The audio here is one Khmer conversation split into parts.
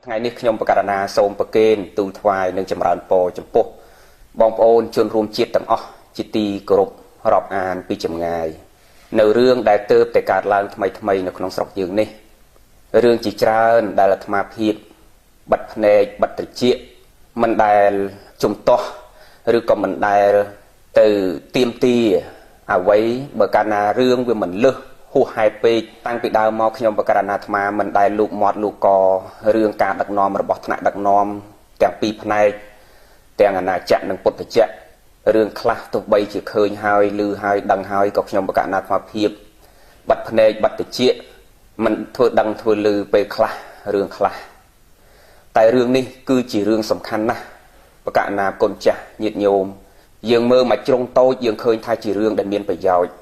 ថ្ងៃនេះខ្ញុំបកករណាសូមប្រគេនទូលថ្វាយនិងចម្រើនពរចំពោះបងប្អូនជនរួមជាតិទាំងអស់ជាទីគោរពរាប់អានពីចម្ងាយនៅរឿងដែលទើបតែកើតឡើងថ្មីនៅក្នុងស្រុកយើងនេះរឿងជាច្រើនដែលអាត្មាភាពបិទភ្នែកបិទត្រចៀកមិនដែលជំទាស់ឬក៏មិនដែលទៅទៀមទាអ្វីបើកាលណារឿងវាមិនលឹះហួសហេតុពេកតាំងពីដើមមកខ្ញុំបកករណាអាត្មាមិនដែលលូកមាត់លូកករឿងការដឹកនាំរបស់ថ្នាក់ដឹកនាំទាំងពីរផ្នែកទាំងអាណាចក្រនិងពុទ្ធចក្ររឿងខ្លះទោះបីជាឃើញហើយឮហើយដឹងហើយក៏ខ្ញុំបកករណាអាត្មាភាពបិទភ្នែកបិទត្រចៀកមិនធ្វើដឹងធ្វើឮពេលខ្លះរឿងខ្លះតែរឿងនេះគឺជារឿងសំខាន់ណាស់បកករណាគុណចាស់ញាតិញោមយើងមើលមកជ្រុងតូចយើងឃើញថាជារឿងដែលមានប្រយោជន៍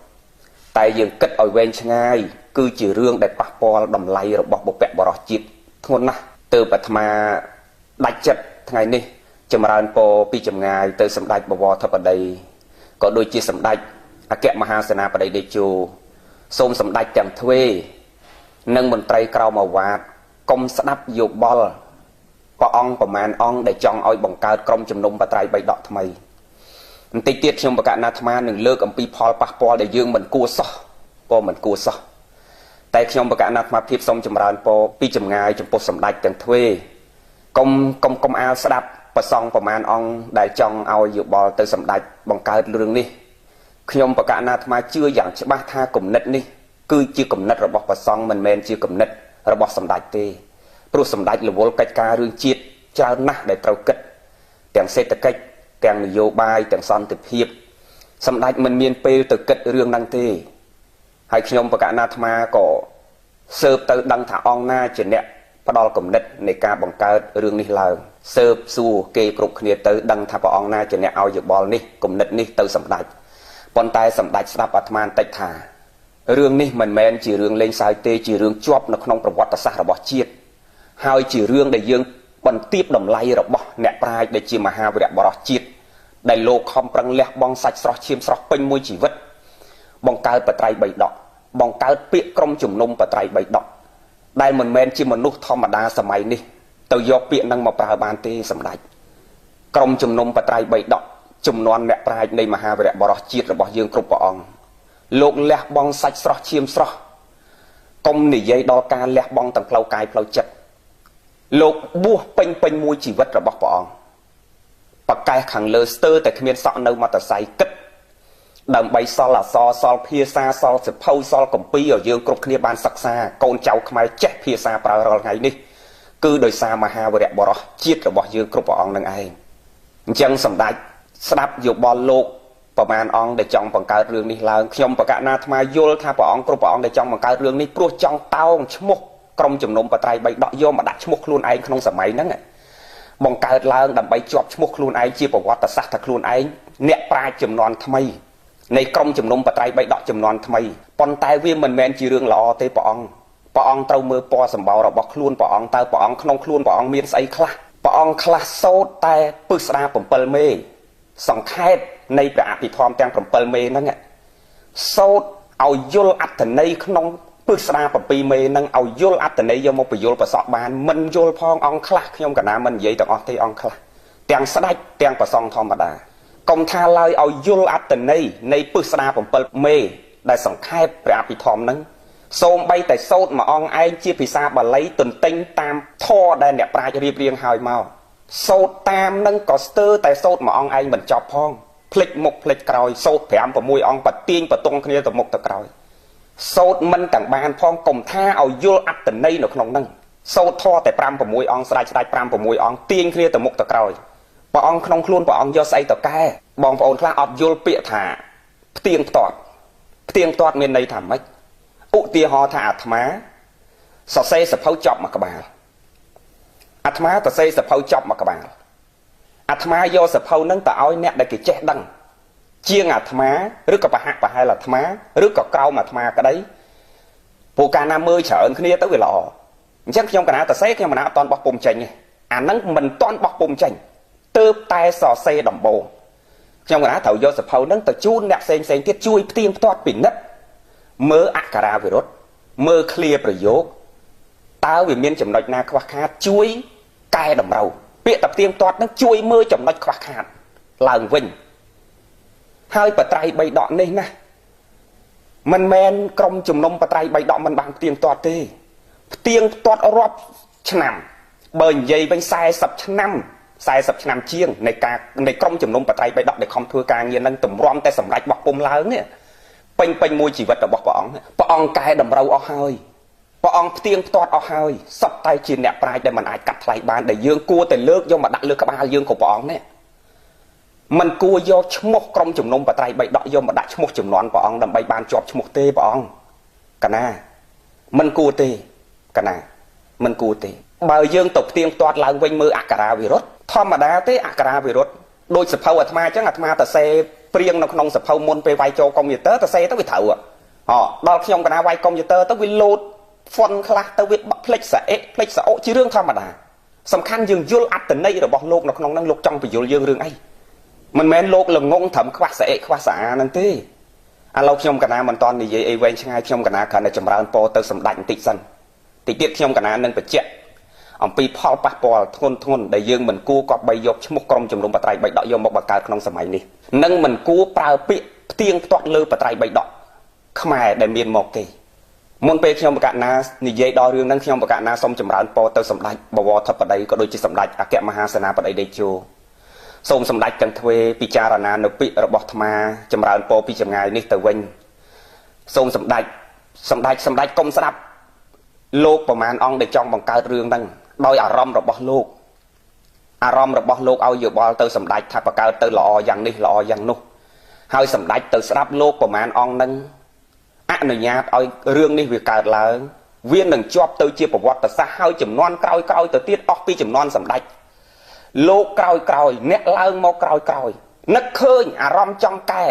តែយើងគិតឲ្យវែងឆ្ងាយគឺជារឿងដែលប៉ះពាល់តម្លៃរបស់បុព្វបុរសជាតិធ្ងន់ណាស់ទើបអាត្មាដាច់ចិត្តថ្ងៃនេះចម្រើនពរពីចម្ងាយទៅសម្ដេចបវរធិបតីក៏ដូចជាសម្ដេចអគ្គមហាសេនាបតីតេជោសូមសម្ដេចទាំងទ្វេនិងមន្ត្រីក្រមអាវ៉ាតកុំស្ដាប់យោបល់ព្រះអង្គប្រមាណអង្គដែលចង់ឲ្យបង្កើតក្រុមជំនុំបត្រៃបៃដកថ្មីបន្តិចទៀតខ្ញុំបកករណាអាត្មានឹងលើកអំពីផលប៉ះពាល់ដែលយើងមិនគួរសោះក៏មិនគួរសោះតែខ្ញុំបកករណាអាត្មាភាពសូមចម្រើនពរពីចម្ងាយចំពោះសម្ដេចទាំងទ្វេកុំអាលស្ដាប់ប្រសងប្រមាណអង្គដែលចង់ឲ្យយោបល់ទៅសម្ដេចបង្កើតរឿងនេះខ្ញុំបកករណាអាត្មាជឿយ៉ាងច្បាស់ថាគំនិតនេះគឺជាគំនិតរបស់ប្រសងមិនមែនជាគំនិតរបស់សម្ដេចទេព្រោះសម្ដេចរវល់កិច្ចការរឿងជាតិច្រើនណាស់ដែលត្រូវគិតទាំងសេដ្ឋកិច្ចទាំងនយោបាយទាំងសន្តិភាពសម្ដេចមិនមានពេលទៅគិតរឿងហ្នឹងទេហើយខ្ញុំបកករណាអាត្មាក៏ស៊ើបទៅដឹងថាអង្គណាជាអ្នកផ្ដល់គំនិតនៃការបង្កើតរឿងនេះឡើងស៊ើបសួរគេគ្រប់គ្នាទៅដឹងថាព្រះអង្គណាជាអ្នកឲ្យយោបល់នេះគំនិតនេះទៅសម្ដេចប៉ុន្តែសម្ដេចស្ដាប់អាត្មាបន្តិចថារឿងនេះមិនមែនជារឿងលេងសើចទេជារឿងជាប់នៅក្នុងប្រវត្តិសាស្ត្ររបស់ជាតិហើយជារឿងដែលយើងបន្ទាបតម្លៃរបស់អ្នកប្រាជ្ញដែលជាមហាវីរបុរសជាតិដែលលោកខំប្រឹងលះបង់សាច់ស្រស់ឈាមស្រស់ពេញមួយជីវិតបង្កើតបត្រៃបៃដកបង្កើតពាក្យក្រុមជំនុំបត្រៃបៃដកដែលមិនមែនជាមនុស្សធម្មតាសម័យនេះទៅយកពាក្យនឹងមកប្រើបានទេសម្ដេចក្រុមជំនុំបត្រៃបៃដកចំនួនអ្នកប្រាជ្ញនៃមហាវីរបុរសជាតិរបស់យើងគ្រប់ព្រះអង្គលោកលះបង់សាច់ស្រស់ឈាមស្រស់កុំនិយាយដល់ការលះបង់ទាំងផ្លូវកាយផ្លូវចិត្តលោកបួសពេញមួយជីវិតរបស់ព្រះអង្គប្រកែកខាងលើស្ទើរតែគ្មានសក់នៅមត្តស័យគិតដើម្បីសល់អសរសល់ភាសាសល់សិភៅសល់កម្ពីឲ្យយើងគ្រប់គ្នាបានសិក្សាកូនចៅខ្មែរចេះភាសាប្រើរាល់ថ្ងៃនេះគឺដោយសារមហាវីរបុរសជាតិរបស់យើងគ្រប់ព្រះអង្គនឹងឯងអញ្ចឹងសម្ដេចស្ដាប់យោបល់លោកប្រមាណអង្គដែលចង់បង្កើតរឿងនេះឡើងខ្ញុំបកករណាអាត្មាយល់ថាព្រះអង្គគ្រប់ព្រះអង្គដែលចង់បង្កើតរឿងនេះព្រោះចង់តោងឈ្មោះក្រុមជំនុំបត្រៃបៃដកយកមកដាក់ឈ្មោះខ្លួនឯងក្នុងសម័យហ្នឹងបង្កើតឡើងដើម្បីជាប់ឈ្មោះខ្លួនឯងជាប្រវត្តិសាស្ត្រថាខ្លួនឯងអ្នកប្រាជ្ញចំនួនថ្មីនៃក្រុមជំនុំបត្រៃបៃដកចំនួនថ្មីប៉ុន្តែវាមិនមែនជារឿងល្អទេព្រះអង្គត្រូវមើលពណ៌សម្បោររបស់ខ្លួនព្រះអង្គតើព្រះអង្គក្នុងខ្លួនព្រះអង្គមានស្អីខ្លះព្រះអង្គខ្លះសូត្រតែពឹសស្ដា7មេសង្ខេបនៃព្រះអភិធម្មទាំង7មេហ្នឹងសូត្រឲ្យយល់អត្ថន័យក្នុងពឹសស្ដា7មេហ្នឹងឲ្យយល់អត្ថន័យយកមកបញ្យល់ប្រសក់បានមិនយល់ផងអង្គខ្លះខ្ញុំកណាមិននិយាយទាំងអស់ទេអង្គខ្លះទាំងស្ដេចទាំងប្រសងធម្មតាកុំថាឡើយឲ្យយល់អត្ថន័យនៃពឹសស្ដា7មេដែលសង្ខេបព្រះអភិធម្មហ្នឹងសូម្បីតែសូត្រមួយអង្គឯងជាភាសាបាលីទន្ទិញតាមធម៌ដែលអ្នកប្រាជ្ញរៀបរៀងហើយមកសូត្រតាមហ្នឹងក៏ស្ទើរតែសូត្រមួយអង្គឯងមិនចប់ផងភ្លេចមុខភ្លេចក្រោយសូត្រ5 6អង្គបទាញបទងគ្នាទៅមុខទៅក្រោយសូត្រមិនទាំងបានផងកុំថាឲ្យយល់អត្ថន័យនៅក្នុងហ្នឹងសូត្រធម៌តែ5 6អង្គស្ដេច5 6អង្គទាញគ្នាទៅមុខទៅក្រោយព្រះអង្គក្នុងខ្លួនព្រះអង្គយកស្អីទៅកែបងប្អូនខ្លះអត់យល់ពាក្យថាផ្ទៀងផ្ទាត់មានន័យថាម៉េចឧទាហរណ៍ថាអាត្មាសរសេរសភៅចប់មួយក្បាលអាត្មាសរសេរសភៅចប់មួយក្បាលអាត្មាយកសភៅហ្នឹងទៅឲ្យអ្នកដែលគេចេះដឹងជាងអាត្មាឬក៏ប្រហាក់ប្រហែលអាត្មាឬក៏ក្រោមអាត្មាក្តីព្រោះកាលណាមើលច្រើនគ្នាទៅវាល្អអញ្ចឹងខ្ញុំកណាសរសេរខ្ញុំមិនអត់តន់បោះពុម្ពចេញទេអាហ្នឹងមិនតន់បោះពុម្ពចេញទើបតែសរសេរដំបូងខ្ញុំកណាត្រូវយកសភៅហ្នឹងទៅជូនអ្នកផ្សេងទៀតជួយផ្ទៀងផ្ទាត់ពិនិត្យមើលអក្ខរាវិរុទ្ធមើលឃ្លាប្រយោគតើវាមានចំណុចណាខ្វះខាតជួយ កែតម្រូវពាក្យតាផ្ទៀងទាត់នឹងជួយមើលចំណុចខ្វះខាតឡើងវិញហើយបត្រៃបីដកនេះណាមិនមែនក្រុមជំនុំបត្រៃបីដកមិនបានផ្ទៀងទាត់ទេផ្ទៀងទាត់រាប់ឆ្នាំបើនិយាយវិញ40ឆ្នាំ40ឆ្នាំជាងនៃក្រុមជំនុំបត្រៃបីដកដែលខំធ្វើការងារនឹងតម្រាំតែសម្រេចបោះពុំឡើងនេះពេញមួយជីវិតរបស់ព្រះអង្គកែតម្រូវអស់ហើយព្រះអង្គផ្ទៀងផ្ទាត់អស់ហើយសពតែជាអ្នកប្រាជ្ញដែលមិនអាចកាត់ថ្លៃបានដែលយើងគួរតែលើកយកមកដាក់លើក្បាលយើងក៏ព្រះអង្គនេះមិនគួរយកឈ្មោះក្រុមជំនុំបត្រៃបីដកយកមកដាក់ឈ្មោះចំនួនព្រះអង្គដើម្បីបានជាប់ឈ្មោះទេព្រះអង្គកណាមិនគួរទេកណាមិនគួរទេបើយើងទៅផ្ទៀងផ្ទាត់ឡើងវិញមើលអក្ខរាវិរុទ្ធធម្មតាទេអក្ខរាវិរុទ្ធដូចសភៅអាត្មាអញ្ចឹងអាត្មាតសេព្រៀងនៅក្នុងសភៅមុនពេលវាយចូលកុំព្យូទ័រតសេទៅវាត្រូវដល់ខ្ញុំកណាវាយកុំព្យូទ័រទៅវាលោតហ្វុនខ្លះទៅវាផ្លិចសាអិផ្លិចសាអុជារឿងធម្មតាសំខាន់យើងយល់អត្តន័យរបស់លោកនៅក្នុងហ្នឹងលោកចង់បញ្យល់យើងរឿងអីមិនមែនលោកល្ងងត្រឹមខ្វះសាអិខ្វះសាអាហ្នឹងទេឥឡូវខ្ញុំកណាមិនតន់និយាយអីវែងឆ្ងាយខ្ញុំកណាគ្រាន់តែចម្រើនពរទៅសម្ដេចបន្តិចសិនតិចទៀតខ្ញុំកណានឹងបញ្ជាក់អំពីផលប៉ះពាល់ធ្ងន់ដែលយើងមិនគួរគប្បីយកឈ្មោះក្រុមជំនុំបត្រៃបីដកយកមកបង្កើតក្នុងសម័យនេះនិងមិនគួរប្រើពាក្យផ្ទៀងផ្ទាត់លើបត្រៃបីដកខ្មែរដែលមានមកទេមុនពេលខ្ញុំបកណានិយាយដល់រឿងហ្នឹងខ្ញុំបកណាសូមចម្រើនពរទៅសម្ដេចបវរធិបតីក៏ដូចជាសម្ដេចអគ្គមហាសេនាបតីតេជោសូមសម្ដេចទាំងទ្វេពិចារណានៅពាក្យរបស់អាត្មាចម្រើនពរពីចម្ងាយនេះទៅវិញសូមសម្ដេចកុំស្ដាប់លោកប្រមាណអង្គដែលចង់បង្កើតរឿងហ្នឹងដោយអារម្មណ៍របស់លោកឲ្យយោបល់ទៅសម្ដេចថាបង្កើតទៅល្អយ៉ាងនេះល្អយ៉ាងនោះហើយសម្ដេចទៅស្ដាប់លោកប្រមាណអង្គហ្នឹងអនុញ្ញាតឲ្យរឿងនេះវាកើតឡើងវានឹងជាប់ទៅជាប្រវត្តិសាស្ត្រហើយចំនួនក្រោយទៅទៀតអស់ពីចំនួនសម្ដេចលោកក្រោយអ្នកឡើងមកក្រោយនឹកឃើញអារម្មណ៍ចង់កែ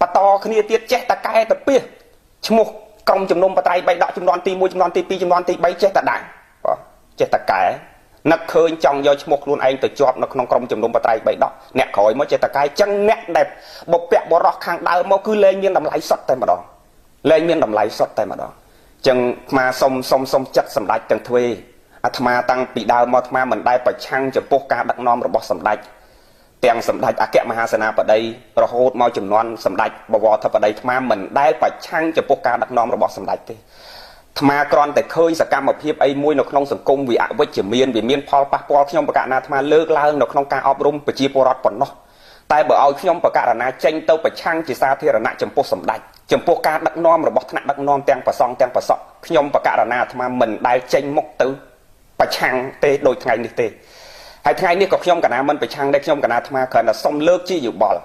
បន្តគ្នាទៀតចេះតែកែទៅពីឈ្មោះក្រុមជំនុំបត្រៃបីដកចំនួនទី1ចំនួនទី2ចំនួនទី3ចេះតែដាក់ចេះតែកែនឹកឃើញចង់យកឈ្មោះខ្លួនឯងទៅជាប់នៅក្នុងក្រុមជំនុំបត្រៃបីដកអ្នកក្រោយមកចេះតែកែចឹងអ្នកដែលបពៈបរោះខាងដើមមកគឺលែងមានតម្លៃសុទ្ធតែម្ដងចឹងអាត្មាសុំចិត្តសម្ដេចទាំងទ្វេអាត្មាតាំងពីដើមមកអាត្មាមិនដែលប្រឆាំងចំពោះការដឹកនាំរបស់សម្ដេចទាំងសម្ដេចអគ្គមហាសេនាបតីរហូតមកចំនួនសម្ដេចបវរធិបតីអាត្មាមិនដែលប្រឆាំងចំពោះការដឹកនាំរបស់សម្ដេចទេអាត្មាគ្រាន់តែឃើញសកម្មភាពអីមួយនៅក្នុងសង្គមវាអវិជ្ជមានវាមានផលប៉ះពាល់ខ្ញុំបកណាអាត្មាលើកឡើងនៅក្នុងការអប់រំប្រជាពលរដ្ឋប៉ុណ្ណោះតែបើឲ្យខ្ញុំបកណាចេញទៅប្រឆាំងជាសាធារណៈចំពោះសម្ដេចចំពោះការដឹកនាំរបស់ថ្នាក់ដឹកនាំទាំងប្រសង់ទាំងប្រសក់ខ្ញុំបកណាអាត្មាមិនដែលចេញមុខទៅប្រឆាំងទេដោយថ្ងៃនេះទេហើយថ្ងៃនេះក៏ខ្ញុំកណាមិនប្រឆាំងដែរខ្ញុំកណាអាត្មាគ្រាន់តែសុំលើកជាយោបល់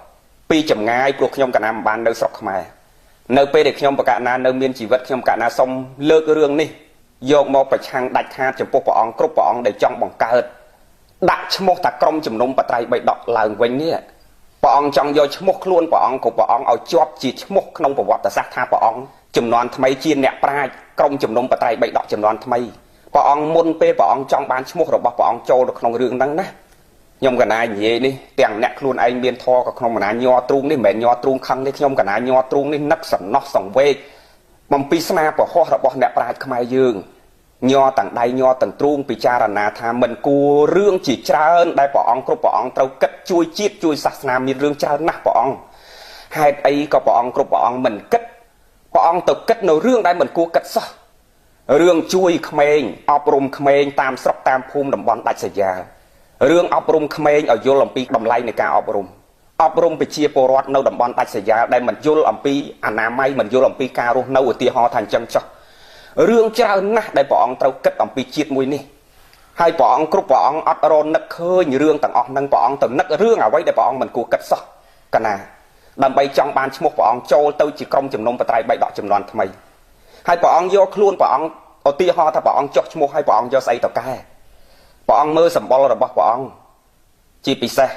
ពីចម្ងាយព្រោះខ្ញុំកណាមិនបាននៅស្រុកខ្មែរនៅពេលដែលខ្ញុំបកណានៅមានជីវិតខ្ញុំកណាសុំលើករឿងនេះយកមកប្រឆាំងដាច់ខាតចំពោះព្រះអង្គគ្រប់ព្រះអង្គដែលចង់បង្កើតដាក់ឈ្មោះតាក្រុមជំនុំបត្រៃបីដកឡើងវិញនេះព្រះអង្គចង់យកឈ្មោះខ្លួនព្រះអង្គគ្រប់ព្រះអង្គឲ្យជាប់ជាឈ្មោះក្នុងប្រវត្តិសាស្ត្រថាព្រះអង្គចំនួនថ្មីជាអ្នកប្រាជ្ញក្រុមជំនុំបត្រៃបីដកចំនួនថ្មីព្រះអង្គមុនពេលព្រះអង្គចង់បានឈ្មោះរបស់ព្រះអង្គចូលទៅក្នុងរឿងហ្នឹងណាខ្ញុំកណានិយាយនេះទាំងអ្នកខ្លួនឯងមានធរក៏ក្នុងកណាញ័រទ្រូងនេះមិនមែនញ័រទ្រូងខឹងទេខ្ញុំកណាញ័រទ្រូងនេះនឹកសំណោះសង្វេគបំពីស្នាប្រហោះរបស់អ្នកប្រាជ្ញខ្មែរយើងញ័រទាំងដៃញ័រទាំងទ្រូងពិចារណាថាមិនគួររឿងជាច្រើនដែលព្រះអង្គគ្រប់ព្រះអង្គត្រូវគិតជួយជាតិជួយសាសនាមានរឿងច្រើនណាស់ព្រះអង្គហេតុអីក៏ព្រះអង្គគ្រប់ព្រះអង្គមិនគិតព្រះអង្គទៅគិតនៅរឿងដែលមិនគួរគិតសោះរឿងជួយក្មេងអប់រំក្មេងតាមស្រុកតាមភូមិតំបន់ដាច់ស្រយាលរឿងអប់រំក្មេងឲ្យយល់អំពីតម្លៃនៃការអប់រំប្រជាពលរដ្ឋនៅតំបន់ដាច់ស្រយាលដែលមិនយល់អំពីអនាម័យមិនយល់អំពីការរស់នៅឧទាហរណ៍ថាអញ្ចឹងចុះរឿងច្រើនណាស់ដែលព្រះអង្គត្រូវគិតអំពីជាតិមួយនេះហើយព្រះអង្គគ្រប់ព្រះអង្គអត់រនឹកឃើញរឿងទាំងអស់ហ្នឹងព្រះអង្គទៅនឹករឿងអ្វីដែលព្រះអង្គមិនគួរគិតសោះកណាដើម្បីចង់បានឈ្មោះព្រះអង្គចូលទៅជាក្រុមជំនុំបត្រៃបីដកចំនួនថ្មីហើយព្រះអង្គយកខ្លួនព្រះអង្គឧទាហរណ៍ថាព្រះអង្គចុះឈ្មោះហើយព្រះអង្គយកស្អីទៅកែព្រះអង្គមើលសម្បុររបស់ព្រះអង្គជាពិសេស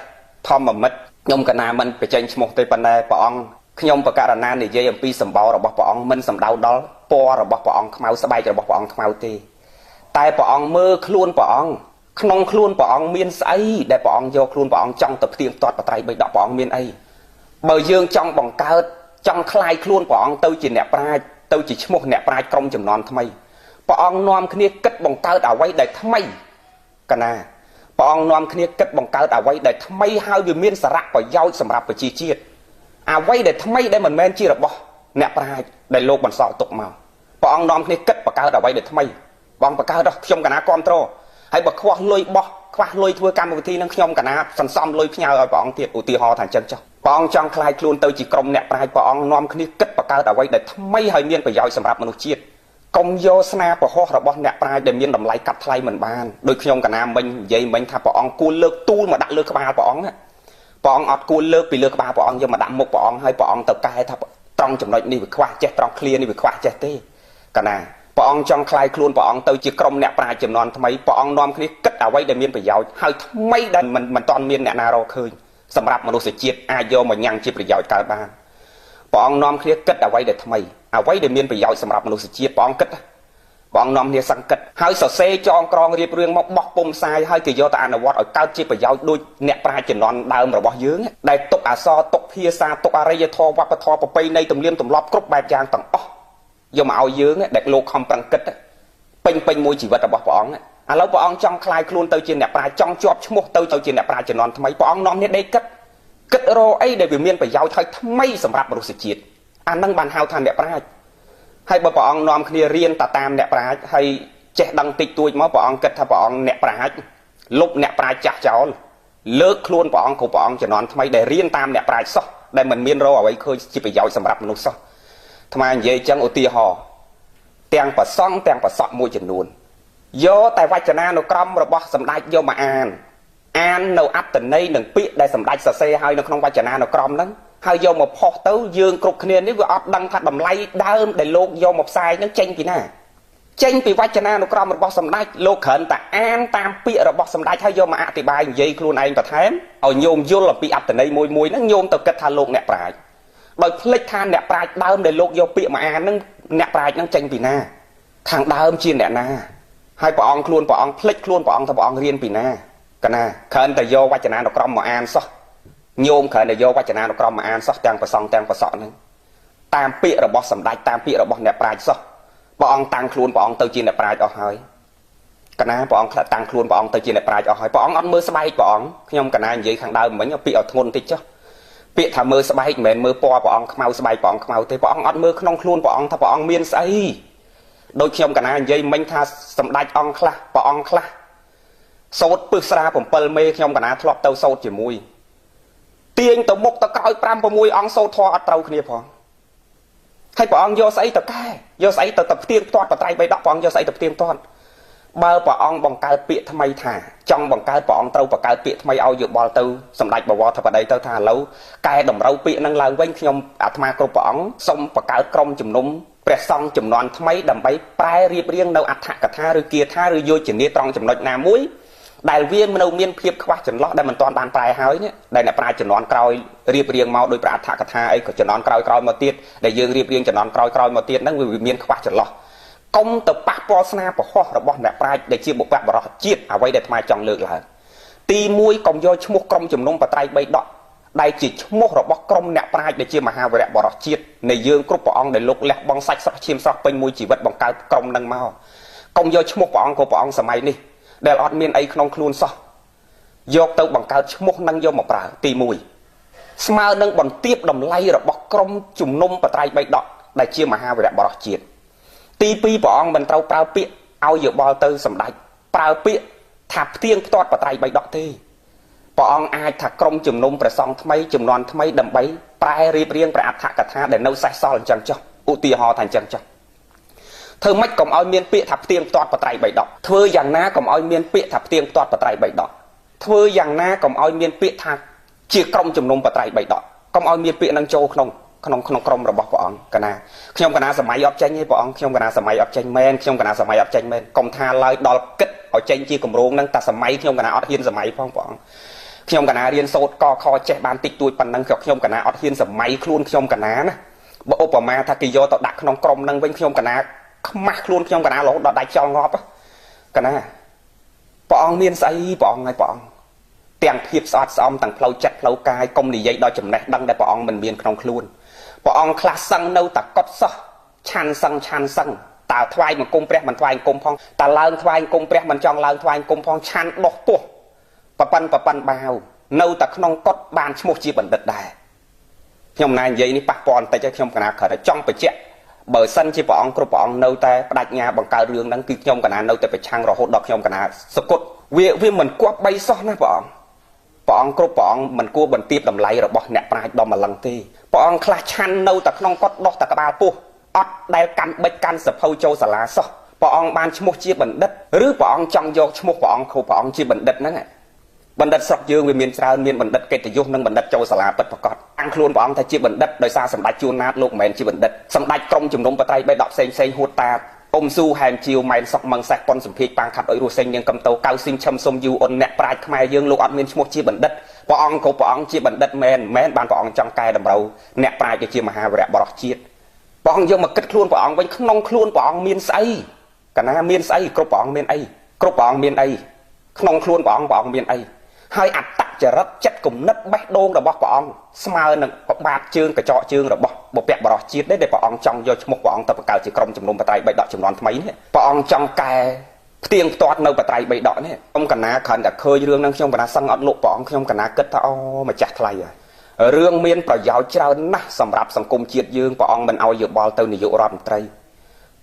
ធម្មមិត្តខ្ញុំកណាមិនបញ្ចេញឈ្មោះទេប៉ុន្តែព្រះអង្គខ្ញុំបកករណានិយាយអំពីសម្បោររបស់ព្រះអង្គមិនសំដៅដល់ពណ៌របស់ព្រះអង្គខ្មៅស្បែករបស់ព្រះអង្គខ្មៅទេតែព្រះអង្គមើលខ្លួនព្រះអង្គក្នុងខ្លួនព្រះអង្គមានស្អីដែលព្រះអង្គយកខ្លួនព្រះអង្គចង់ទៅផ្ទៀងផ្ទាត់បត្រៃបីដកព្រះអង្គមានអីបើយើងចង់បង្កើតចង់คลายខ្លួនព្រះអង្គទៅជាអ្នកប្រាជ្ញទៅជាឈ្មោះអ្នកប្រាជ្ញក្រុមចំនួនថ្មីព្រះអង្គនាំគ្នាគិតបង្កើតអ្វីដែលថ្មីកណា ព្រះអង្គនាំគ្នាគិតបង្កើតអ្វីដែលថ្មីហើយវាមានសារៈប្រយោជន៍សម្រាប់ប្រជាជាតិអ្វីដែលថ្មីដែលមិនមែនជារបស់អ្នកប្រាជ្ញដែលលោកបន្សល់ទុកមកព្រះអង្គនាំគ្នាគិតបង្កើតអ្វីដែលថ្មីបងបង្កើតខ្ញុំកណាគ្រប់គ្រងហើយបើខ្វះលុយបោះខ្វះលុយធ្វើកម្មវិធីនឹងខ្ញុំកណាសន្សំលុយផ្ញើឲ្យព្រះអង្គទៀតឧទាហរណ៍ថាអញ្ចឹងចុះព្រះអង្គចង់ខ្លាយខ្លួនទៅជាក្រុមអ្នកប្រាជ្ញព្រះអង្គនាំគ្នាគិតបង្កើតអ្វីដែលថ្មីហើយមានប្រយោជន៍សម្រាប់មនុស្សជាតិកុំយកស្នាប្រហោះរបស់អ្នកប្រាជ្ញដែលមានតម្លៃកាត់ថ្លៃមិនបានដោយខ្ញុំកណាមិញនិយាយមិញថាព្រះអង្គគួរលើកទូលមកដាក់លើក្បាលព្រះអង្គព្រះអង្គអត់គួរលើកពីលើក្បាលព្រះអង្គយកមកដាក់មុខព្រះអង្គហើយព្រះអង្គទៅកែថាត្រង់ចំណុចនេះវាខ្វះចេះត្រង់ឃ្លានេះវាខ្វះចេះទេកណាព្រះអង្គចង់ខ្លាយខ្លួនព្រះអង្គទៅជាក្រុមអ្នកប្រាជ្ញចំនួនថ្មីព្រះអង្គនាំគ្នាគិតអ្វីដែលមានប្រយោជន៍ហើយថ្មីដែលមិនទាន់មានអ្នកណារកឃើញសម្រាប់មនុស្សជាតិអាចយកមកញ៉ាំងជាប្រយោជន៍កើតបានព្រះអង្គនាំគ្នាគិតអ្វីដែលថ្មីអ្វីដែលមានប្រយោជន៍សម្រាប់មនុស្សជាតិព្រះអង្គគិតព្រះអង្គនាំគ្នាសង្កត់ហើយសរសេរចងក្រងរៀបរៀងមកបោះពុំផ្សាយហើយគេយកទៅអនុវត្តឲ្យកើតជាប្រយោជន៍ដូចអ្នកប្រាជ្ញជំនាន់ដើមរបស់យើងដែលទុកអក្សរទុកភាសាទុកអរិយធម៌វប្បធម៌ប្រពៃណីទំនៀមទម្លាប់គ្រប់បែបយ៉ាងទាំងអស់យកមកឲ្យយើងដែលលោកខំប្រឹងគិតពេញមួយជីវិតរបស់ព្រះអង្គឥឡូវព្រះអង្គចង់ខ្លាយខ្លួនទៅជាអ្នកប្រាជ្ញចង់ជាប់ឈ្មោះទៅជាអ្នកប្រាជ្ញជំនាន់ថ្មីព្រះអង្គនាំគ្នាដេកគិតរកអីដែលវាមានប្រយោជន៍ហើយថ្មីសម្រាប់មនុស្សជាតិអានឹងបានហៅថាអ្នកប្រាជ្ញហើយបើព្រះអង្គនាំគ្នារៀនតាមអ្នកប្រាជ្ញហើយចេះដឹងតិចតួចមកព្រះអង្គគិតថាព្រះអង្គអ្នកប្រាជ្ញលុបអ្នកប្រាជ្ញចាស់ចោលលើកខ្លួនព្រះអង្គគ្រប់ព្រះអង្គជំនាន់ថ្មីដែលរៀនតាមអ្នកប្រាជ្ញសោះដែលមិនមានរកអ្វីឃើញជាប្រយោជន៍សម្រាប់មនុស្សសោះថ្មនិយាយចឹងឧទាហរណ៍ទាំងប្រសង់ទាំងប្រសក់មួយចំនួនយកតែវចនានុក្រមរបស់សម្ដេចយកមកអាននៅអត្តន័យនិងពាក្យដែលសម្ដេចសរសេរឲ្យនៅក្នុងវចនានុក្រមហ្នឹងហើយយកមកផុសទៅយើងគ្រប់គ្នានេះវាអត់ដឹងថាតម្លៃដើមដែលលោកយកមកផ្សាយហ្នឹងចេញពីណាចេញពីវចនានុក្រមរបស់សម្ដេចលោកគ្រាន់តែអានតាមពាក្យរបស់សម្ដេចហើយយកមកអធិប្បាយនិយាយខ្លួនឯងបន្ថែមឲ្យញោមយល់អំពីអត្តន័យមួយហ្នឹងញោមទៅគិតថាលោកអ្នកប្រាជ្ញដោយភ្លេចថាអ្នកប្រាជ្ញដើមដែលលោកយកពាក្យមកអានហ្នឹងអ្នកប្រាជ្ញហ្នឹងចេញពីណាខាងដើមជាអ្នកណាហើយព្រះអង្គខ្លួនព្រះអង្គភ្លេចខ្លួនព្រះអង្គថាព្រះអង្គរៀនពីណាកណាគ្រាន់តែយកវចនានុក្រមមកអានសោះញោមគ្រាន់តែយកវចនានុក្រមមកអានសោះទាំងប្រសង់ទាំងប្រសក់ហ្នឹងតាមពាក្យរបស់សម្ដេចតាមពាក្យរបស់អ្នកប្រាជ្ញសោះព្រះអង្គតាំងខ្លួនព្រះអង្គទៅជាអ្នកប្រាជ្ញអស់ហើយកណាព្រះអង្គតាំងខ្លួនព្រះអង្គទៅជាអ្នកប្រាជ្ញអស់ហើយព្រះអង្គអត់មើលស្បែកព្រះអង្គខ្ញុំកណានិយាយខាងដើមមិញពាក្យឲ្យធ្ងន់តិចចុះពាក្យថាមើលស្បែកមិនមែនមើលពណ៌ព្រះអង្គខ្មៅស្បែកព្រះអង្គខ្មៅទេព្រះអង្គអត់មើលក្នុងខ្លួនព្រះអង្គថាព្រះអង្គមានស្អីដូចខ្ញុំកណានិយាយមិញថាសម្ដេចអង្គខ្លះព្រះអង្គខ្លះសូត្រពឹសស្រា7មេខ្ញុំកណាធ្លាប់ទៅសូត្រជាមួយទាញទៅមុខទៅក្រោយ5 6អង្គសូត្រធម៌អត់ត្រូវគ្នាផងហើយព្រះអង្គយកស្អីទៅកែយកស្អីទៅផ្ទៀងផ្ទាត់បត្រៃបីដកព្រះអង្គយកស្អីទៅផ្ទៀងផ្ទាត់បើព្រះអង្គបង្កើតពាក្យថ្មីថាចង់បង្កើតព្រះអង្គត្រូវបង្កើតពាក្យថ្មីឲ្យយោបល់ទៅសម្ដេចបវរធិបតីទៅថាឥឡូវកែតម្រូវពាក្យនឹងឡើងវិញខ្ញុំអាត្មាគ្រប់ព្រះអង្គសូមបង្កើតក្រុមជំនុំព្រះសង្ឃចំនួនថ្មីដើម្បីប្រែរៀបរៀងនៅអត្ថកថាឬគាថាឬយោជនាត្រង់ចំណុចណាមួយដែលវានៅមានភាពខ្វះចន្លោះដែលមិនទាន់បានប្រែហើយនេះដែលអ្នកប្រាជ្ញចំនួនក្រោយរៀបរៀងមកដោយប្រអត្ថកថាអីក៏ចំនួនក្រោយមកទៀតដែលយើងរៀបរៀងចំនួនក្រោយមកទៀតហ្នឹងវាមានខ្វះចន្លោះកុំទៅប៉ះពាល់ស្នាប្រហោះរបស់អ្នកប្រាជ្ញដែលជាបុព្វបុរសជាតិអ្វីដែលអាត្មាចង់លើកឡើងទី1កុំយកឈ្មោះក្រុមជំនុំបត្រៃបីដកដែលជាឈ្មោះរបស់ក្រុមអ្នកប្រាជ្ញដែលជាមហាវីរៈបរោះជាតិនៃយើងគ្រប់ព្រះអង្គដែលលោកលះបង់សាច់ស្រស់ឈាមស្រស់ពេញមួយជីវិតបង្កើតក្រុមនឹងមកកុំយកឈ្មោះព្រះអង្គក៏ព្រះអង្គសម័យនេះដែលអត់មានអីក្នុងខ្លួនសោះយកទៅបង្កើតឈ្មោះនឹងយកមកប្រើទី1ស្មើនឹងបន្ទាបតម្លៃរបស់ក្រុមជំនុំបត្រៃបីដកដែលជាមហាវីរៈបរោះជាតិទី2ព្រះអង្គមិនត្រូវប្រើពាក្យឲ្យយោបល់ទៅសម្ដេចប្រើពាក្យថាផ្ទៀងផ្ទាត់បត្រៃបីដកទេព្រះអង្គអាចថាក្រុមជំនុំព្រះសង្ឃថ្មីចំនួនថ្មីដើម្បីប្រែរៀបរៀងព្រះអត្ថកថាដែលនៅសេសសល់អញ្ចឹងចុះឧទាហរណ៍ថាអញ្ចឹងចុះធ្វើម៉េចកុំឲ្យមានពាក្យថាផ្ទៀងផ្ទាត់បត្រៃបីដកធ្វើយ៉ាងណាកុំឲ្យមានពាក្យថាផ្ទៀងផ្ទាត់បត្រៃបីដកធ្វើយ៉ាងណាកុំឲ្យមានពាក្យថាជាក្រុមជំនុំបត្រៃបីដកកុំឲ្យមានពាក្យនឹងចូលក្នុងក្រុមរបស់ព្រះអង្គកណាខ្ញុំកណាសម័យអត់ចេញទេព្រះអង្គខ្ញុំកណាសម័យអត់ចេញមែនខ្ញុំកណាសម័យអត់ចេញមែនកុំថាឡើយដល់គិតឲ្យចេញជាគម្រោងនឹងតែសម័យខ្ញុំកណាអត់ហ៊ានសម័យផងព្រះអង្គខ្ញុំកណារៀនសូត្រកខចេះបានតិចតួចប៉ុណ្ណឹងខ្ញុំកណាអត់ហ៊ានសម័យខ្លួនខ្ញុំកណាណាបើឧបមាថាគេយកទៅដាក់ក្នុងក្រុមនឹងវិញខ្ញុំកណាខ្មាស់ខ្លួនខ្ញុំកណារហូតដល់ដាច់ចោលងាប់កណាព្រះអង្គមានស្អីព្រះអង្គហើយព្រះអង្គទាំងភាពស្អត់ស្អំទាំងផ្លូវចិត្តផ្លូវកាយកុំនិយាយដល់ចំណេះដឹងដែលព្រះអង្គមិនមានក្នុងខ្លួនព្រះអង្គខ្លះសឹងនៅតែកត់សោះឆាន់សឹងតើថ្វាយបង្គំព្រះមិនថ្វាយបង្គំផងតើឡើងថ្វាយបង្គំព្រះមិនចង់ឡើងថ្វាយបង្គំផងឆាន់ដោះពោះ ប៉ាន់បាវនៅតែក្នុងកត់បានឈ្មោះជាបណ្ឌិតដែរខ្ញុំណានិយាយនេះប៉ះពាល់បន្តិចខ្ញុំកណាគ្រាន់តែចង់បញ្ជាក់បើសិនជាព្រះអង្គគ្រប់ព្រះអង្គនៅតែបដិញ្ញាបង្កើតរឿងហ្នឹងគឺខ្ញុំកណានៅតែប្រឆាំងរហូតដល់ខ្ញុំកណាសគត់វាមិនគប់បីសោះណាព្រះអង្គគ្រប់ព្រះអង្គមិនគួរបន្ទាបតម្លៃរបស់អ្នកប្រាជ្ញដ៏ម្លឹងទេព្រះអង្គខ្លះឆាន់នៅតែក្នុងកត់ដោះតែក្បាលពោះអត់ដែលកាន់បិចកាន់សភៅចូលសាលាសោះព្រះអង្គបានឈ្មោះជាបណ្ឌិតឬព្រះអង្គចង់យកឈ្មោះព្រះអង្គគ្រូព្រះអង្គជាបណ្ឌិតហ្នឹងបណ្ឌិតស្រុកយើងវាមានច្រើនមានបណ្ឌិតកិត្តិយសនិងបណ្ឌិតចូលសាលាពិតប្រាកដអង្គខ្លួនព្រះអង្គថាជាបណ្ឌិតដោយសារសម្ដេចជួនណាតលោកមិនមែនជាបណ្ឌិតសម្ដេចក្រុមជំនុំបត្រៃបេដកផ្សេងហួតតាអ៊ំស៊ូហែមជាវម៉ែនសុកមឹងសេះប៉ុនសំភាជប៉ាងខាត់អុយរស់សេងនាងកំតោកៅស៊ីមឈឹមសុំយូអ៊ុនអ្នកប្រាជ្ញខ្មែរយើងលោកអត់មានឈ្មោះជាបណ្ឌិតព្រះអង្គគ្រប់ព្រះអង្គជាបណ្ឌិតមែនបានព្រះអង្គចង់កែតម្រូវអ្នកប្រាជ្ញជាមហាវីរៈបរិសុទ្ធជាតិព្រះអង្គយកមកគិតខ្លួនព្រះអង្គវិញក្នុងខ្លួនព្រះអង្គមានស្អីកណាមានស្អីគ្រប់ព្រះអង្គមានអីគ្រប់ព្រះអង្គមានអីក្នុងខ្លួនព្រះអង្គមានអីហើយអត្តចរិតចិត្តគំនិតបេះដូងរបស់ព្រះអង្គស្មើនឹងបាតជើងកញ្ចក់ជើងរបស់បុព្វបរិសុទ្ធជាតិដែលព្រះអង្គចង់យកឈ្មោះព្រះអង្គទៅបង្កើតជាក្រុមជំនុំបត្រៃបៃដកចំនួនថ្មីនេះព្រះអង្គចង់កែផ្ទៀងផ្ទាត់នៅបត្រៃបៃដកនេះខ្ញុំកណាគ្រាន់តែឃើញរឿងហ្នឹងខ្ញុំកណាសឹងអត់លោកព្រះអង្គខ្ញុំកណាគិតថាអូម្ចាស់ថ្លៃរឿងមានប្រយោជន៍ច្រើនណាស់សម្រាប់សង្គមជាតិយើងព្រះអង្គមិនអោយយោបល់ទៅនាយករដ្ឋមន្ត្រី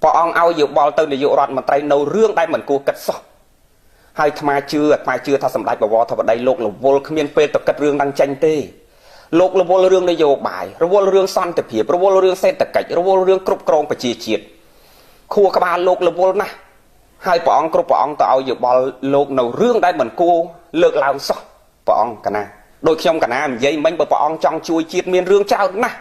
ព្រះអង្គឲ្យយោបល់ទៅនាយករដ្ឋមន្ត្រីនៅរឿងដែលមិនគួរគិតសោះហើយអាត្មាជឿថាសម្ដេចបវរធិបតីលោករវល់គ្មានពេលទៅគិតរឿងហ្នឹងចេញទេលោករវល់រឿងនយោបាយរវល់រឿងសន្តិភាពរវល់រឿងសេដ្ឋកិច្ចរវល់រឿងគ្រប់គ្រងប្រជាជាតិខួរក្បាលលោករវល់ណាស់ហើយព្រះអង្គគ្រប់ព្រះអង្គទៅឲ្យយោបល់លោកនៅរឿងដែលមិនគួរលើកឡើងសោះព្រះអង្គកណាដោយខ្ញុំកណានិយាយមិញបើព្រះអង្គចង់ជួយជាតិមានរឿងច្រើនណាស់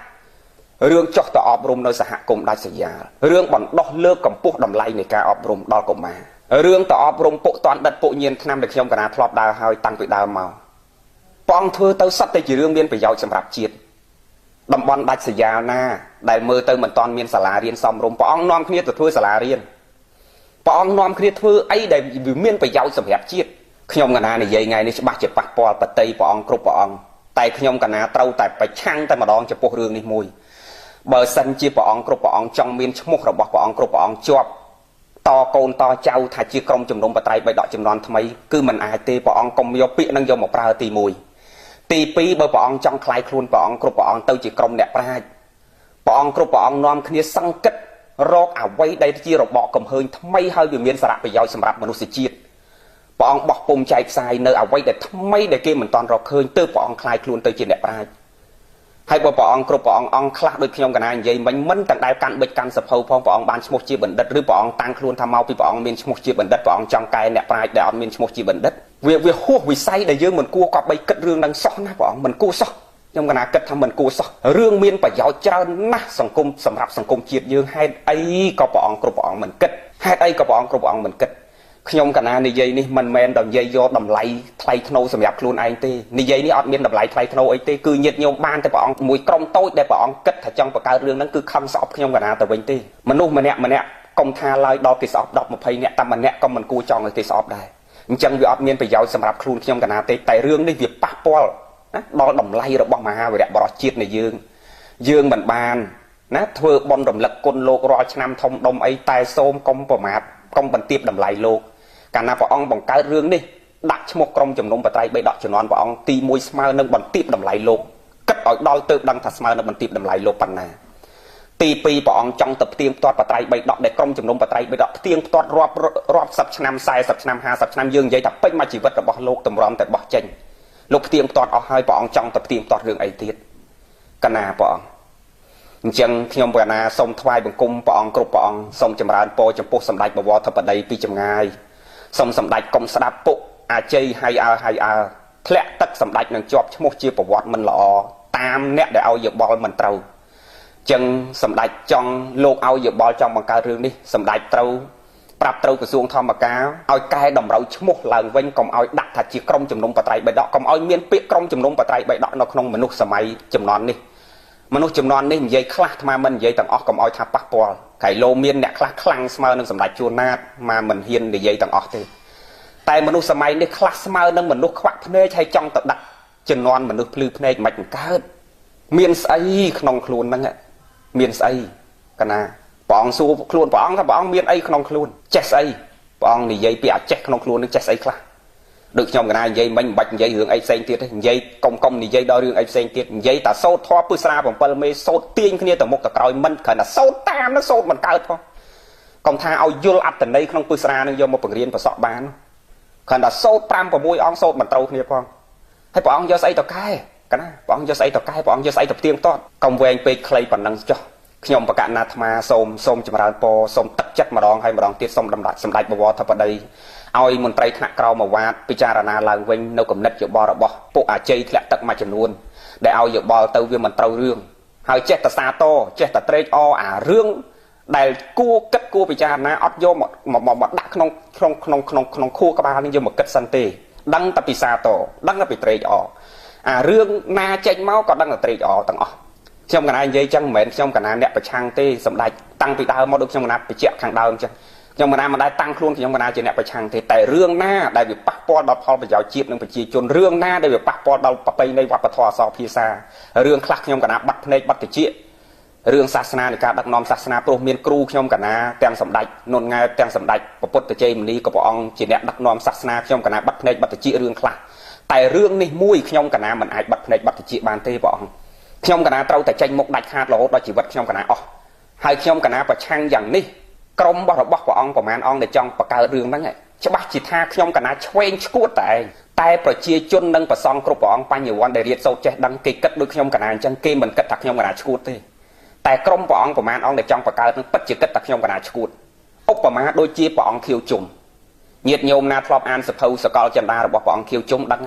រឿងចោះទៅអប់រំនៅសហគមន៍ដាច់ស្រយាលរឿងបណ្ដោះលើកកម្ពស់តម្លៃនៃការអប់រំដល់កុមាររឿងទៅអប់រំពុកតាន់ដិតពុកញៀនឆ្នាំដែលខ្ញុំកណាធ្លាប់ដើរហើយតាំងពីដើមមកព្រះអង្គធ្វើទៅសត្វតែជារឿងមានប្រយោជន៍សម្រាប់ជាតិតំបន់ដាច់ស្រយាលណាដែលមើលទៅមិនតាន់មានសាលារៀនសមរម្យព្រះអង្គនាំគ្នាទៅធ្វើសាលារៀនព្រះអង្គនាំគ្នាធ្វើអីដែលវាមានប្រយោជន៍សម្រាប់ជាតិខ្ញុំកណានិយាយថ្ងៃនេះច្បាស់ជាប៉ះពាល់បតីព្រះអង្គគ្រប់ព្រះអង្គតែខ្ញុំកណាត្រូវតែប្រឆាំងតែម្ដងចំពោះរឿងនេះមួយបើសិនជាព្រះអង្គគ្រប់ព្រះអង្គចង់មានឈ្មោះរបស់ព្រះអង្គគ្រប់ព្រះអង្គជាប់តកូនតចៅថាជាក្រុមជំនុំបត្រៃបៃដកចំនួនថ្មីគឺមិនអាចទេព្រះអង្គកុំយកពាក្យនឹងយកមកប្រើទី1ទី2បើព្រះអង្គចង់คลายខ្លួនព្រះអង្គគ្រប់ព្រះអង្គទៅជាក្រុមអ្នកប្រាជ្ញព្រះអង្គគ្រប់ព្រះអង្គនាំគ្នាសង្កត់រកអ្វីដែលជារបបកំហើញថ្មីហើយវាមានសារៈប្រយោជន៍សម្រាប់មនុស្សជាតិព្រះអង្គបោះពុំចែកផ្សាយនៅអ្វីដែលថ្មីដែលគេមិនតាន់រកឃើញទើបព្រះអង្គคลายខ្លួនទៅជាអ្នកប្រាជ្ញហើយបើព្រះអង្គគ្រប់ព្រះអង្គខ្លះដូចខ្ញុំកណានិយាយមិញមិនទាំងដែលកាន់បិចកាន់សភៅផងព្រះអង្គបានឈ្មោះជាបណ្ឌិតឬព្រះអង្គតាំងខ្លួនថាមកពីព្រះអង្គមានឈ្មោះជាបណ្ឌិតព្រះអង្គចង់កែអ្នកប្រាជ្ញដែលអត់មានឈ្មោះជាបណ្ឌិតវាហួសវិស័យដែលយើងមិនគួរគប្បីគិតរឿងនឹងសោះណាព្រះអង្គមិនគួរសោះខ្ញុំកណាគិតថាមិនគួរសោះរឿងមានប្រយោជន៍ច្រើនណាស់សង្គមសម្រាប់សង្គមជាតិយើងហេតុអីក៏ព្រះអង្គគ្រប់ព្រះអង្គមិនគិតហេតុអីក៏ព្រះអង្គគ្រប់ព្រះអង្គមិនគិតខ្ញុំកណានិយាយនេះមិនមែនដល់និយាយយកតម្លៃថ្លៃថ្នូរសម្រាប់ខ្លួនឯងទេនិយាយនេះអត់មានតម្លៃថ្លៃថ្នូរអីទេគឺញាតិញោមបានតែព្រះអង្គមួយក្រុមតូចដែលព្រះអង្គគិតថាចង់បង្កើតរឿងហ្នឹងគឺខំស្អប់ខ្ញុំកណាទៅវិញទេមនុស្សម្នាក់កុំថាឡើយដល់គេស្អប់10 20នាក់តែម្នាក់ក៏មិនគួរចង់ឲ្យគេស្អប់ដែរអញ្ចឹងវាអត់មានប្រយោជន៍សម្រាប់ខ្លួនខ្ញុំកណាទេតែរឿងនេះវាប៉ះពាល់ណាដល់តម្លៃរបស់មហាវីរៈបរិសុទ្ធជាតិនៃយើងមិនបានណាធ្វើបន់រំលឹកគុណលោករាល់ឆ្នាំធំដុំអីតែសូមកុំប្រមាថកុំបន្ទាបតម្លៃលោកកាលណាព្រះអង្គបង្កើតរឿងនេះដាក់ឈ្មោះក្រុមជំនុំបត្រៃបៃដកជំនាន់ព្រះអង្គទី1ស្មើនឹងបន្ទាបតម្លៃលោកគិតឲ្យដល់ទៅដឹងថាស្មើនឹងបន្ទាបតម្លៃលោកប៉ុណ្ណាទី2ព្រះអង្គចង់ទៅផ្ទៀងផ្ទាត់បត្រៃបៃដកដែលក្រុមជំនុំបត្រៃបៃដកផ្ទៀងផ្ទាត់រាប់សិបឆ្នាំ40ឆ្នាំ50ឆ្នាំយើងនិយាយថាពេញមួយជីវិតរបស់លោកតម្រាំតែបោះចេញលោកផ្ទៀងផ្ទាត់អស់ហើយព្រះអង្គចង់ទៅផ្ទៀងផ្ទាត់រឿងអីទៀតកណាព្រះអង្គអញ្ចឹងខ្ញុំកណាសូមថ្វាយបង្គំព្រះអង្គគ្រប់ព្រះអង្គសូមចម្រើនពរចំពោះសម្ដេចបវរធិបតីពីចម្ងាយសូមសម្ដេចកុំស្ដាប់ពុកអាជ័យហើយធ្លាក់ទឹកសម្ដេចនឹងជាប់ឈ្មោះជាប្រវត្តិមិនល្អតាមអ្នកដែលឲ្យយោបល់មិនត្រូវអញ្ចឹងសម្ដេចចង់លោកឲ្យយោបល់ចង់បង្កើតរឿងនេះសម្ដេចត្រូវប្រាប់ត្រូវក្រសួងធម្មការឲ្យកែតម្រូវឈ្មោះឡើងវិញកុំឲ្យដាក់ថាជាក្រុមជំនុំបត្រៃបៃដកកុំឲ្យមានពាក្យក្រុមជំនុំបត្រៃបៃដកនៅក្នុងមនុស្សសម័យចំនួននេះមនុស្សចំនួននេះនិយាយខ្លះអាត្មាមិននិយាយទាំងអស់កុំឲ្យថាប៉ះពាល់កែលោមានអ្នកខ្លះខ្លាំងស្មើនឹងសម្ដេចជួនណាតមកមិនហ៊ាននិយាយទាំងអស់ទេតែមនុស្សសម័យនេះខ្លះស្មើនឹងមនុស្សខ្វាក់ភ្នែកហើយចង់ទៅដាក់ចំនួនមនុស្សភ្លឺភ្នែកមិនកើតមានស្អីក្នុងខ្លួនហ្នឹងមានស្អីកណាព្រះអង្គសួរខ្លួនព្រះអង្គថាព្រះអង្គមានអីក្នុងខ្លួនចេះស្អីព្រះអង្គនិយាយពីអាចចេះក្នុងខ្លួននឹងចេះស្អីខ្លះ được trong cái này dây mình bạch dây hướng ấy xanh tiết dây công thì dây đo riêng ấy xanh tiết dây ta sâu thoa pư sa bằng pel mê sâu tiên kia từ một cái còi mình khởi là sâu tam nó sâu mình cao thôi còn tha ao vô ắt từ đây không pư sa nó vô một phần riêng và sọ bán khởi là sâu tam của mũi ong sâu mình trâu kia phong hay bọn ông do xây tàu cái này bọn ông do xây tàu cái bọn ông do xây tập tiên to công về anh pe clay bản năng cho nhomประกาศนาธมาសូមចម្រើនពរសូមទឹកចិត្តម្ដងហើយម្ដងទៀតសូមដំដាច់សម្ដេចបវរធិបតីឲ្យមន្ត្រីថ្នាក់ក្រោមមកវ៉ាតពិចារណាឡើងវិញនៅគំនិតយោបល់របស់ពួកអាជ័យធ្លាក់ទឹកមួយចំនួនដែលឲ្យយោបល់ទៅវាមិនត្រូវរឿងហើយចេះតែសាទរចេះតែត្រេកអរអារឿងដែលគួរគិតគួរពិចារណាអត់យកមកដាក់ក្នុងខួរក្បាលនេះយកមកគិតសិនទេដឹងតែពីសាទរដឹងតែពីត្រេកអរអារឿងណាចេញមកក៏ដឹងតែត្រេកអរទាំងអស់ខ្ញុំកណានិយាយចឹងមិនមែនខ្ញុំកណាអ្នកប្រឆាំងទេសម្ដេចតាំងពីដើមមកដូចខ្ញុំកណាបញ្ជាក់ខាងដើមចឹងខ្ញុំកណាមិនដែលតាំងខ្លួនខ្ញុំកណាជាអ្នកប្រឆាំងទេតែរឿងណាដែលវាប៉ះពាល់ដល់ផលប្រយោជន៍ជាតិនិងប្រជាជនរឿងណាដែលវាប៉ះពាល់ដល់ប្រពៃណីវប្បធម៌អក្សរភាសារឿងខ្លះខ្ញុំកណាបាត់ភ្នែកបាត់តិចរឿងសាសនានៃការដឹកនាំសាសនាព្រោះមានគ្រូខ្ញុំកណាទាំងសម្ដេចនុនង៉ែទាំងសម្ដេចពុទ្ធជ័យមុនីក៏ព្រះអង្គជាអ្នកដឹកនាំសាសនាខ្ញុំកណាបាត់ភ្នែកបាត់តិចរឿងខ្លះតែរឿងនេះមួយខ្ញុំកណាមិនអាចបាត់ភ្នែកបាត់តិចបានទេព្រះអង្គខ្ញុំកណាត្រូវតែចេញមុខដាច់ខាតរហូតដល់ជីវិតខ្ញុំកណាអស់ហើយខ្ញុំកណាប្រឆាំងយ៉ាងនេះក្រុមរបស់ព្រះអង្គប្រមាណអង្គដែលចង់បង្កើតរឿងហ្នឹងច្បាស់ជាថាខ្ញុំកណាឆ្វេងឆ្កួតតែប្រជាជននិងប្រសង់គ្រប់ព្រះអង្គបញ្ញវន្តដែលរៀនសូត្រចេះដឹងគេគិតដូចខ្ញុំកណាអញ្ចឹងគេមិនគិតថាខ្ញុំកណាឆ្កួតទេតែក្រុមព្រះអង្គប្រមាណអង្គដែលចង់បង្កើតនឹងពិតជាគិតថាខ្ញុំកណាឆ្កួតឧបមាដូចជាព្រះអង្គខៀវជុំញាតិញោមណាធ្លាប់អានសភៅសកលចិន្តារបស់ព្រះអង្គខៀវជុំដឹង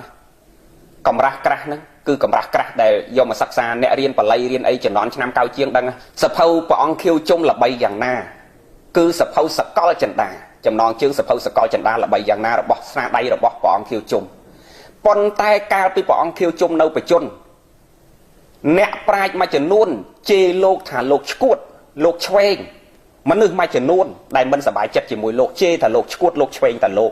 កម្រាស់ក្រាស់ហ្នឹងគឺកម្រាស់ក្រាស់ដែលយកមកសិក្សាអ្នករៀនបល័យរៀនអីចំនួនឆ្នាំកៅជាងដឹងសភៅព្រះអង្គខៀវជុំល្បីយ៉ាងណាគឺសភៅសកលចិន្តាចំណងជើងសភៅសកលចិន្តាល្បីយ៉ាងណារបស់ស្នាដៃរបស់ព្រះអង្គខៀវជុំប៉ុន្តែកាលពីព្រះអង្គខៀវជុំនៅបច្ចុប្បន្នអ្នកប្រាជ្ញមួយចំនួនជេរលោកថាលោកឆ្កួតលោកឆ្វេងមនុស្សមួយចំនួនដែលមិនសប្បាយចិត្តជាមួយលោកជេរថាលោកឆ្កួតលោកឆ្វេងតែលោ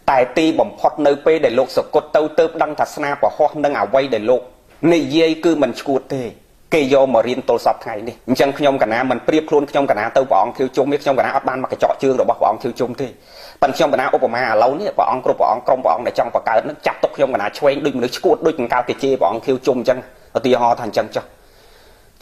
កតែទីបំផុតនៅពេលដែលលោកសកុតទៅដឹងថាស្នាប្រហោះនឹងអ្វីដែលលោកនិយាយគឺមិនឆ្កួតទេគេយកមករៀនទល់សពថ្ងៃនេះអញ្ចឹងខ្ញុំកណាមិនប្រៀបខ្លួនខ្ញុំកណាទៅព្រះអង្គខៀវជុំនេះខ្ញុំកណាអត់បានមកកញ្ចក់ជើងរបស់ព្រះអង្គខៀវជុំទេប៉ុន្តែខ្ញុំកណាឧបមាឥឡូវនេះព្រះអង្គគ្រប់ព្រះអង្គក្រុមព្រះអង្គដែលចង់បង្កើតនឹងចាត់ទុកខ្ញុំកណាឆ្វេងដូចមនុស្សឆ្កួតដូចកង្កៅគេជេរព្រះអង្គខៀវជុំអញ្ចឹងឧទាហរណ៍ថាអញ្ចឹងចុះ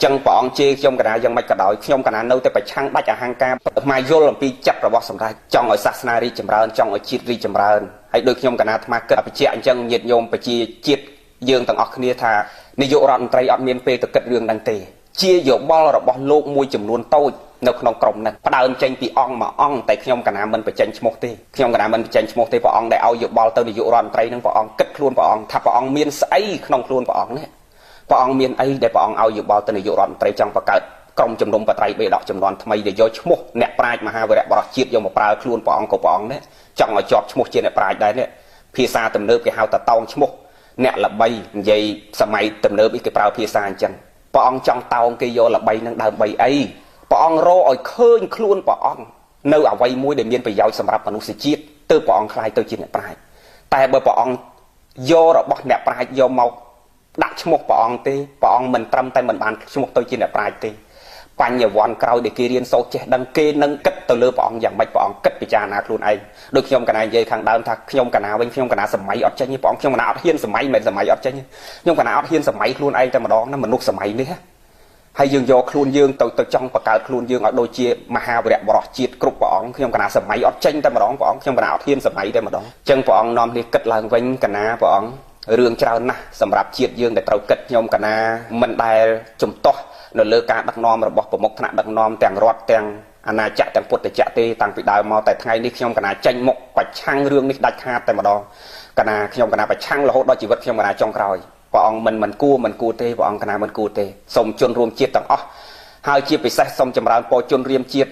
ចឹងព្រះអង្គជេរខ្ញុំកណាយ៉ាងម៉េចក៏ដោយខ្ញុំកណានៅតែប្រឆាំងដាច់អហង្ការមកយល់អំពីចិត្តរបស់សម្ដេចចង់ឲ្យសាសនារីកចម្រើនចង់ឲ្យជាតិរីកចម្រើនហើយដូចខ្ញុំកណាអាត្មាគិតបញ្ជាក់អញ្ចឹងញាតិញោមប្រជាជាតិយើងទាំងអស់គ្នាថានាយករដ្ឋមន្ត្រីអត់មានពេលទៅគិតរឿងហ្នឹងទេជាយោបល់របស់លោកមួយចំនួនតូចនៅក្នុងក្រុមហ្នឹងផ្ដើមចេញពីអង្គមួយអង្គតែខ្ញុំកណាមិនបញ្ចេញឈ្មោះទេខ្ញុំកណាមិនបញ្ចេញឈ្មោះទេព្រះអង្គដែលឲ្យយោបល់ទៅនាយករដ្ឋមន្ត្រីហ្នឹងព្រះអង្គគិតខ្លួនព្រះអង្គថាព្រះអង្គមានស្អីក្នុងខ្លួនព្រះអង្គនេះព្រះអង្គមានអីដែលព្រះអង្គឲ្យយោបល់ទៅនាយករដ្ឋមន្ត្រីចង់បង្កើតក្រុមជំនុំបត្រៃបេដកចំនួនថ្មីដែលយកឈ្មោះអ្នកប្រាជ្ញមហាវីរៈបរិជាតិយកមកប្រើខ្លួនព្រះអង្គក៏ព្រះអង្គនេះចង់ឲ្យជាប់ឈ្មោះជាអ្នកប្រាជ្ញដែរនេះភាសាទំនើបគេហៅថាតោងឈ្មោះអ្នកល្បីនិយាយសម័យទំនើបគេប្រើភាសាអញ្ចឹងព្រះអង្គចង់តោងគេយកល្បីនឹងដើម្បីអីព្រះអង្គរកឲ្យឃើញខ្លួនព្រះអង្គនៅអ្វីមួយដែលមានប្រយោជន៍សម្រាប់មនុស្សជាតិទើបព្រះអង្គខ្លាយទៅជាអ្នកប្រាជ្ញតែបើព្រះអង្គយករបស់អ្នកប្រាជ្ញយកមកដាក់ឈ្មោះព្រះអង្គទេព្រះអង្គមិនត្រឹមតែមិនបានឈ្មោះទៅជាអ្នកប្រាជ្ញទេបញ្ញវន្តក្រោយដែលគេរៀនសូត្រចេះដឹងគេនឹងគិតទៅលើព្រះអង្គយ៉ាងម៉េចព្រះអង្គគិតពិចារណាខ្លួនឯងដូចខ្ញុំកណានិយាយខាងដើមថាខ្ញុំកណាវិញខ្ញុំកណាសម័យអត់ចេញទេព្រះអង្គខ្ញុំកណាអត់ហ៊ានសម័យមិនសម័យអត់ចេញខ្ញុំកណាអត់ហ៊ានសម័យខ្លួនឯងតែម្ដងណាមនុស្សសម័យនេះហើយយើងយកខ្លួនយើងទៅចង់បង្កើតខ្លួនយើងឲ្យដូចជាមហាវីរៈបរិជាតិគ្រប់ព្រះអង្គខ្ញុំកណាសម័យអត់ចេញតែម្ដងព្រះអង្គខ្ញុំកណាអត់ហ៊ានសម័យតែម្ដងអញ្ចឹងព្រះអង្គនាំគ្នាគិតឡើងវិញកណាព្រះអង្គរឿងច្រើនណាស់សម្រាប់ជាតិយើងដែលត្រូវគិតខ្ញុំកណាមិនដែលជំទាស់នៅលើការដឹកនាំរបស់ប្រមុខថ្នាក់ដឹកនាំទាំងរដ្ឋទាំងអាណាចក្រទាំងពុទ្ធចក្រទេតាំងពីដើមមកតែថ្ងៃនេះខ្ញុំកណាចេញមុខប្រឆាំងរឿងនេះដាច់ខាតតែម្ដងកណាខ្ញុំកណាប្រឆាំងរហូតដល់ជីវិតខ្ញុំកណាចុងក្រោយព្រះអង្គមិនគួរទេព្រះអង្គកណាមិនគួរទេសូមជនរួមជាតិទាំងអស់ហើយជាពិសេសសូមចម្រើនពរជនរៀមជាតិ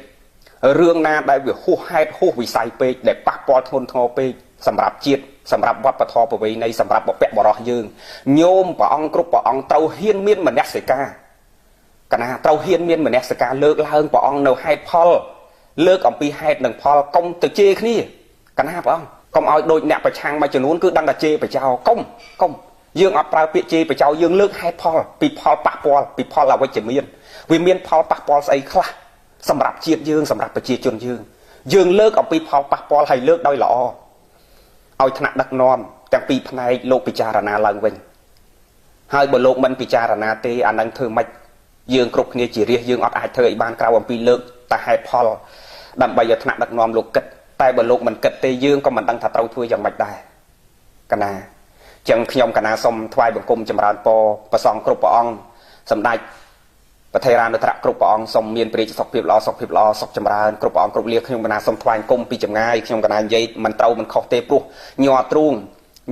រឿងណាដែលវាហួសហេតុហួសវិស័យពេកដែលប៉ះពាល់ធ្ងន់ធ្ងរពេកសម្រាប់ជាតិសម្រាប់វប្បធម៌ប្រវេណីសម្រាប់បុព្វបុរសយើងញោមព្រះអង្គគ្រប់ព្រះអង្គត្រូវហ៊ានមានមនសិការកណាត្រូវហ៊ានមានមនសិការលើកឡើងព្រះអង្គនៅហេតុផលលើកអំពីហេតុនិងផលកុំទៅជេរគ្នាកណាព្រះអង្គកុំឲ្យដូចអ្នកប្រឆាំងមួយចំនួនគឺដឹងតែជេរបចោកុំយើងអត់ប្រើពាក្យជេរបចោយើងលើកហេតុផលពីផលប៉ះពាល់ពីផលអវិជ្ជមានវាមានផលប៉ះពាល់ស្អីខ្លះសម្រាប់ជាតិយើងសម្រាប់ប្រជាជនយើងលើកអំពីផលប៉ះពាល់ហើយលើកដោយល្អ ឲ្យថ្នាក់ដឹកនាំទាំងពីរផ្នែកលោកពិចារណាឡើងវិញហើយបើលោកមិនពិចារណាទេអានឹងធ្វើម៉េចយើងគ្រប់គ្នាជារាជយើងអត់អាចធ្វើឲ្យបានក្រៅអំពីលើកតែហេតុផលដើម្បីឲ្យថ្នាក់ដឹកនាំលោកគិតតែបើលោកមិនគិតទេយើងក៏មិនដឹងថាត្រូវធ្វើយ៉ាងម៉េចដែរកណាចឹងខ្ញុំកណាសូមថ្វាយបង្គំចម្រើនពរព្រះសង្ឃគ្រប់ព្រះអង្គសម្ដេចប្រធារានុត្រៈគ្រប់ព្រះអង្គសូមមានព្រះរាជសុខភាពល្អសុខចម្រើនគ្រប់ព្រះអង្គគ្រប់លាខ្ញុំកណាសូមថ្វាយបង្គំពីចម្ងាយខ្ញុំកណានិយាយមិនត្រូវមិនខុសទេព្រោះញ័រទ្រូង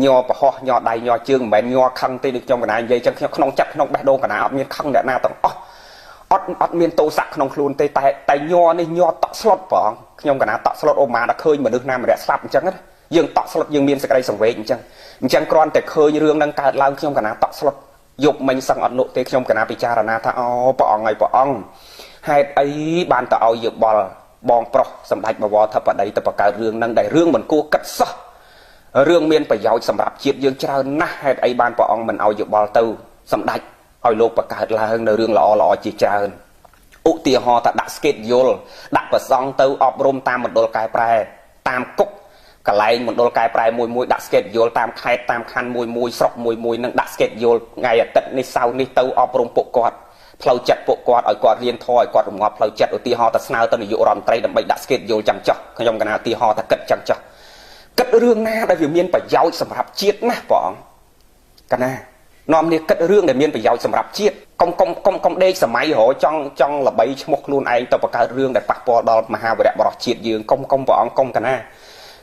ញ័រប្រហោះញ័រដៃញ័រជើងមិនមែនញ័រខឹងទេដូចខ្ញុំកណានិយាយចឹងខ្ញុំក្នុងចិត្តក្នុងបេះដូងកណាអត់មានខឹងអ្នកណាទាំងអស់អត់មានទោសៈក្នុងខ្លួនទេតែញ័រនេះញ័រតក់ស្លុតព្រះអង្គខ្ញុំកណាតក់ស្លុតអូម៉ាដល់ឃើញមនុស្សណាម្នាក់ស្លាប់អញ្ចឹងណាយើងតក់ស្លុតយើងមានសេចក្តីសង្វេគអញ្ចឹងគ្រាន់តែឃើញរឿងនឹងកើតឡើងខ្ញុំកណាតក់ស្លុតយកមិញសឹងអត់លក់ទេខ្ញុំកណាពិចារណាថាអូព្រះអង្គហើយព្រះអង្គហេតុអីបានទៅឲ្យយោបល់បងប្រុសសម្ដេចបវរធិបតីទៅបង្កើតរឿងនឹងដែលរឿងមិនគួរគិតសោះរឿងមានប្រយោជន៍សម្រាប់ជាតិយើងច្រើនណាស់ហេតុអីបានព្រះអង្គមិនឲ្យយោបល់ទៅសម្ដេចឲ្យលោកបង្កើតឡើងនៅរឿងល្អជាច្រើនឧទាហរណ៍ថាដាក់ស្កេតយល់ដាក់ប្រសង់ទៅអប់រំតាមមណ្ឌលកែប្រែតាមគុកកន្លែងមណ្ឌលកែប្រែមួយដាក់ស្កេតយល់តាមខេត្តតាមខណ្ឌមួយស្រុកមួយនឹងដាក់ស្កេតយល់ថ្ងៃអាទិត្យនេះសៅរ៍នេះទៅអប់រំពួកគាត់ផ្លូវចិត្តពួកគាត់ឲ្យគាត់រៀនធម៌ឲ្យគាត់រងាប់ផ្លូវចិត្តឧទាហរណ៍ថាស្នើទៅនាយករដ្ឋមន្ត្រីដើម្បីដាក់ស្កេតយល់ចាំចោះខ្ញុំកណាឧទាហរណ៍ថាគិតចាំចោះគិតរឿងណាដែលវាមានប្រយោជន៍សម្រាប់ជាតិណាព្រះអង្គកណានាំនេះគិតរឿងដែលមានប្រយោជន៍សម្រាប់ជាតិកុំដេកសម័យរហចង់ល្បីឈ្មោះខ្លួនឯងទៅបង្កើតរឿងដែលប៉ះពាល់ដល់មហាវីរៈបរិសុទ្ធជាតិយើងកុំព្រះអង្គកុំកណា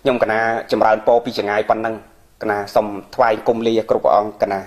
ខ្ញុំកណាចម្រើនពរពីចងាយប៉ុណ្ណឹងកណាសូមថ្វាយគុំលាគ្រប់ព្រះអង្គកណា